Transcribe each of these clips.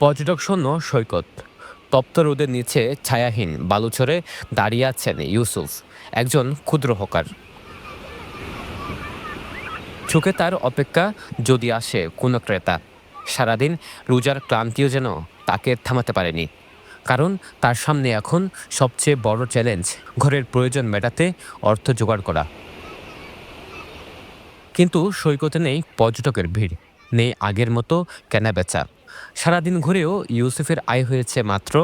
পর্যটক শূন্য সৈকত, তপ্ত রোদের নিচে ছায়াহীন বালুচরে দাঁড়িয়ে আছেন ইউসুফ, একজন ক্ষুদ্র হকার। ঝুঁকে তার অপেক্ষা যদি আসে কোনো ক্রেতা। সারাদিন রোজার ক্লান্তিও যেন তাকে থামাতে পারেনি, কারণ তার সামনে এখন সবচেয়ে বড় চ্যালেঞ্জ ঘরের প্রয়োজন মেটাতে অর্থ জোগাড় করা। কিন্তু সৈকতে নেই পর্যটকের ভিড়, নেই আগের মতো কেনাবেচা। সারাদিন ঘুরেও ইউসুফের আয় হয়েছে মাত্র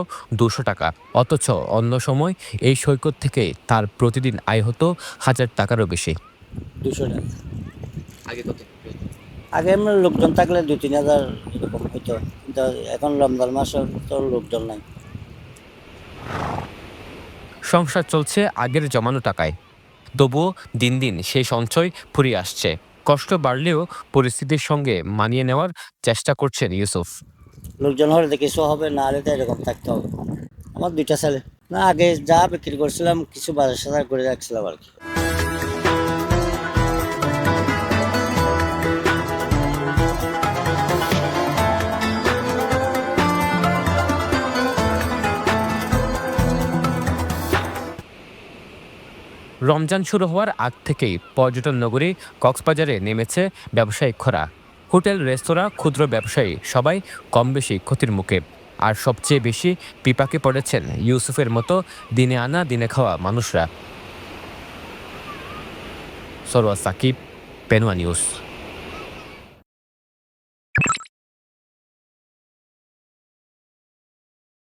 200 টাকা। অথচ অন্য সময় এই সৈকত থেকে তার প্রতিদিন আয় হতো 1000 টাকারও বেশি। 200 টাকা। আগে কত? আগে এমনি লোকজন থাকলে 2-3 হাজার এরকম হইতো, কিন্তু এখন রমজান মাসে তো লোকজন নাই। সংসার চলছে আগের জমানো টাকায়, তবুও দিন দিন সেই সঞ্চয় ফুরিয়ে আসছে। কষ্ট বাড়লেও পরিস্থিতির সঙ্গে মানিয়ে নেওয়ার চেষ্টা করছেন ইউসুফ। লোকজন হলে তো কিছু হবে, না হলে তো এরকম থাকতে হবে। আমার 2টা ছেলে। না, আগে যা বিক্রি করছিলাম কিছু বাজার সাজার করে রাখছিলাম আর কি। রমজান শুরু হওয়ার আগ থেকেই পর্যটন নগরী কক্সবাজারে নেমেছে ব্যবসায়িক খরা। হোটেল, রেস্তোরাঁ, ক্ষুদ্র ব্যবসায়ী সবাই কম বেশি ক্ষতির মুখে। আর সবচেয়ে বেশি বিপাকে পড়েছেন ইউসুফের মতো দিনে আনা দিনে খাওয়া মানুষরা। সরোয়ার সাকিব, পেনুয়া নিউজ।